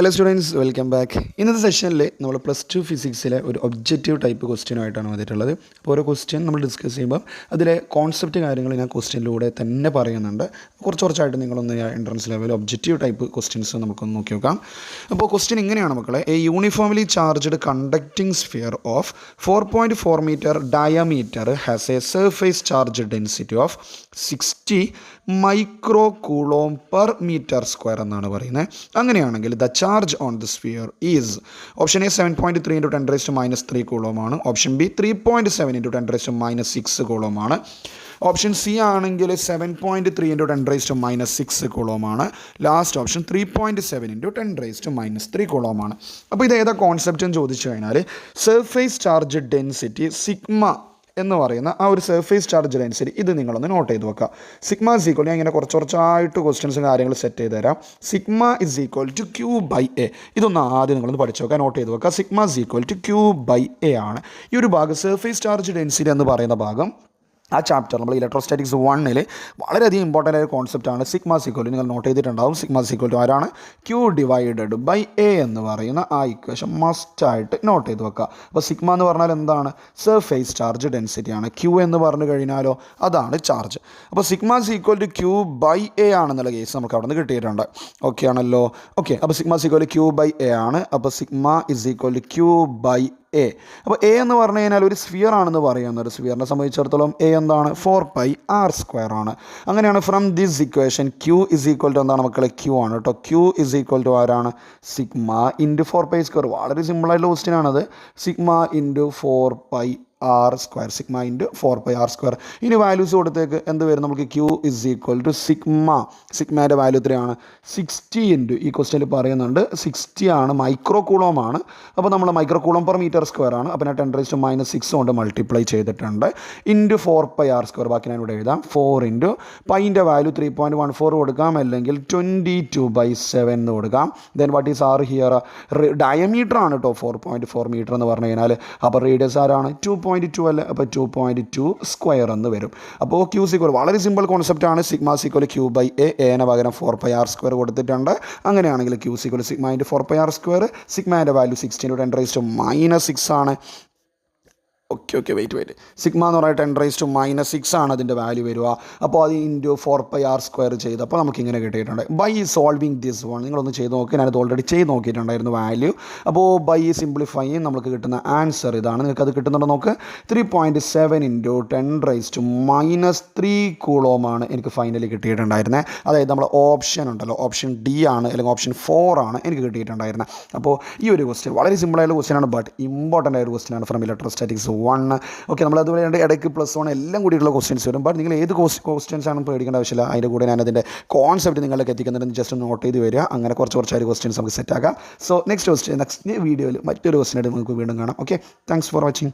Hello students, welcome back. ഇന്നത്തെ സെഷനിൽ നമ്മൾ +2 ഫിസിക്സിലെ ഒരു ഒബ്ജക്റ്റീവ് ടൈപ്പ് ക്വസ്റ്റ്യനുമായിട്ടാണ് വന്നിട്ടുള്ളത്. അപ്പോൾ ഓരോ ക്വസ്റ്റ്യൻ നമ്മൾ ഡിസ്കസ് ചെയ്യുമ്പോൾ അതിലെ കോൺസെപ്റ്റ് കാര്യങ്ങൾ ഞാൻ ക്വസ്റ്റ്യനിലൂടെ തന്നെ പറയുന്നുണ്ട്. കുറച്ചായിട്ട് നിങ്ങളൊന്ന് entrance level objective type questions നമുക്കൊന്ന് നോക്കി നോക്കാം. അപ്പോൾ ക്വസ്റ്റ്യൻ ഇങ്ങനെയാണ് മക്കളെ. A uniformly charged conducting sphere of 4.4 metre diameter has a surface charge density of 60 micro coulomb per metre square എന്നാണ് പറയുന്നത്. അങ്ങനെയാണെങ്കിൽ the charge on the sphere is option A 7.3 × 10⁻³ coulomb ആണ്. ഓപ്ഷൻ ബി 3.7 × 10⁻6 കൂളോം ആണ്. Option C ആണെങ്കിൽ 7.3 × 10⁻6 coulomb ആണ്. Last option 3.7 × 10⁻³ coulomb ആണ്. അപ്പോൾ ഇത് ഏതാ കോൺസെപ്റ്റ് എന്ന് ചോദിച്ചു കഴിഞ്ഞാൽ സർഫേസ് ചാർജ് ഡെൻസിറ്റി സിഗ്മ എന്ന് പറയുന്ന ആ ഒരു സർഫേസ് ചാർജ് ഡെൻസിറ്റി ഇത് നിങ്ങളൊന്ന് നോട്ട് ചെയ്ത് വെക്കുക. സിഗ്മ ഇസ് ഈക്വൽ, ഞാൻ ഇങ്ങനെ കുറച്ചായിട്ട് ക്വസ്റ്റ്യൻസും കാര്യങ്ങൾ സെറ്റ് ചെയ്ത് തരാം. Sigma is equal to Q/A. ഇതൊന്ന് ആദ്യം നിങ്ങളൊന്ന് പഠിച്ചു വെക്കുക, നോട്ട് ചെയ്ത് വെക്കുക. Sigma is equal to Q/A ആണ്. ഈ ഒരു ഭാഗം സർഫേസ് ചാർജ് ഡെൻസിറ്റി എന്ന് പറയുന്ന ഭാഗം ആ ചാപ്റ്റർ നമ്മൾ ഇലക്ട്രോസ്റ്റാറ്റിക്സ് 1 വളരെയധികം ഇമ്പോർട്ടൻ്റ് ആയ കോൺസെപ്റ്റാണ്. സിഗ്മ ഈക്വൽ നിങ്ങൾ നോട്ട് ചെയ്തിട്ടുണ്ടാവും. സിഗ്മ ഈക്വൽ ടു ആരാണ്? Q/A എന്ന് പറയുന്ന ആ ഇക്വേഷൻ മസ്റ്റായിട്ട് നോട്ട് ചെയ്ത് വെക്കുക. അപ്പോൾ സിഗ്മ എന്ന് പറഞ്ഞാൽ എന്താണ്? Surface charge ഡെൻസിറ്റിയാണ്. Q എന്ന് പറഞ്ഞു കഴിഞ്ഞാലോ അതാണ് ചാർജ്. അപ്പോൾ സിഗ്മ ഈക്വൽ ടു Q/A ആണെന്നുള്ള കേസ് നമുക്ക് അവിടെ നിന്ന് കിട്ടിയിട്ടുണ്ട്. ഓക്കെ ആണല്ലോ? ഓക്കെ, അപ്പോൾ സിഗ്മ ഈക്വൽ ടു Q/A ആണ്. അപ്പോൾ sigma is equal to Q/A. അപ്പോൾ എ എന്ന് പറഞ്ഞു കഴിഞ്ഞാൽ ഒരു സ്ഫിയർ ആണെന്ന് പറയുന്നത്. ഒരു സ്ഫിയറിനെ സംബന്ധിച്ചിടത്തോളം എ എന്താണ്? 4πr² ആണ്. അങ്ങനെയാണ് from this equation Q is equal to എന്താണ് മക്കളെ? Q ആണ് കേട്ടോ. Q ഇസ് ഈക്വൽ ടു ആരാണ്? Sigma into 4π². വളരെ സിമ്പിളായിട്ടുള്ള ക്വസ്റ്റ്യൻ ആണത്. Sigma into 4πr², sigma into 4πr². ഇനി വാല്യൂസ് കൊടുത്തേക്ക് എന്ത് വരും നമുക്ക്? Q ഇസ് ഈക്വൽ ടു സിഗ്മേൻ്റെ വാല്യൂ എത്രയാണ്? 60 ഇൻറ്റു, ഈ ക്വസ്റ്റ്യനിൽ പറയുന്നുണ്ട് 60 ആണ്, മൈക്രോ കൂളോം ആണ്. അപ്പോൾ നമ്മൾ micro coulomb per metre square ആണ്. അപ്പോൾ 10⁻6 കൊണ്ട് മൾട്ടിപ്ലൈ ചെയ്തിട്ടുണ്ട്. Into 4πr². ബാക്കി ഞാൻ ഇവിടെ എഴുതാം. 4 ഇൻറ്റു പൈൻ്റെ വാല്യൂ 3.14 കൊടുക്കാം, അല്ലെങ്കിൽ 22/7 എന്ന് കൊടുക്കാം. Then what is are here? Diameter ആണ് കേട്ടോ 4.4 മീറ്റർ എന്ന് പറഞ്ഞു കഴിഞ്ഞാൽ. അപ്പോൾ റേഡിയസ് ആരാണ്? 2.2 അല്ലേ? അപ്പോൾ 2.2² എന്ന് വരും. അപ്പോൾ Q ഈക്വൽ, വളരെ സിമ്പിൾ കോൺസെപ്റ്റാണ്. Sigma equal Q/A. എന് പകരം 4πr² കൊടുത്തിട്ടുണ്ട്. അങ്ങനെയാണെങ്കിൽ Q equal sigma into 4πr². സിഗ്മേൻ്റെ വാല്യൂ 60 × 10⁻6 ആണ്. Okay wait. സിഗ്മ എന്ന് പറയുന്നത് 10⁻6 ആണ് അതിൻ്റെ വാല്യൂ വരിക. അപ്പോൾ അത് ഇൻറ്റു 4πr² ചെയ്തപ്പോൾ നമുക്കിങ്ങനെ കിട്ടിയിട്ടുണ്ട്. ബൈ സോൾവിങ് ദിസ് വൺ നിങ്ങളൊന്ന് ചെയ്ത് നോക്കി. ഞാനത് ഓൾറെഡി ചെയ്ത് നോക്കിയിട്ടുണ്ടായിരുന്നു വാല്യൂ. അപ്പോൾ ബൈ സിംപ്ലിഫൈ നമുക്ക് കിട്ടുന്ന ആൻസർ ഇതാണ്. നിങ്ങൾക്ക് അത് കിട്ടുന്നുണ്ടോ നോക്ക്. 3.7 × 10⁻³ കൂളോം ആണ് എനിക്ക് ഫൈനലി കിട്ടിയിട്ടുണ്ടായിരുന്നത്. അതായത് നമ്മൾ ഓപ്ഷൻ ഉണ്ടല്ലോ, ഓപ്ഷൻ ഡി ആണ്, അല്ലെങ്കിൽ ഓപ്ഷൻ 4 ആണ് എനിക്ക് കിട്ടിയിട്ടുണ്ടായിരുന്നത്. അപ്പോൾ ഈ ഒരു ക്വസ്റ്റ്യൻ വളരെ സിമ്പിളായുള്ള ക്വസ്റ്റ്യനാണ്, ബട്ട് ഇമ്പോർട്ടൻ്റ് ആയ ഒരു ക്വസ്റ്റ്യനാണ് ഫ്രം ഇലക്ട്രോസ്റ്റാറ്റിക്സ് 1. ഓക്കെ, നമ്മൾ അതുപോലെ ഇടയ്ക്ക് +1 എല്ലാം കൂടിയിട്ടുള്ള ക്വസ്റ്റ്യൻസ് വരും. ബട്ട് നിങ്ങൾ ഏത് ക്വസ്റ്റ്യൻസ് ആണെന്ന് പേടിക്കേണ്ട ആവശ്യമില്ല. അതിൻ്റെ കൂടെ ഞാൻ അതിൻ്റെ കോൺസെപ്റ്റ് നിങ്ങളിലേക്ക് എത്തിക്കുന്നുണ്ടെന്ന് ജസ്റ്റ് നോട്ട് ചെയ്ത് വരിക. അങ്ങനെ കുറച്ചായിട്ട് ക്വസ്റ്റ്യൻസ് നമുക്ക് സെറ്റ് ആക്കാം. സോ നെക്സ്റ്റ് വീഡിയോയിൽ മറ്റൊരു ക്വസ്റ്റ്യനായിട്ട് നമുക്ക് വീണ്ടും കാണാം. Okay, thanks for watching.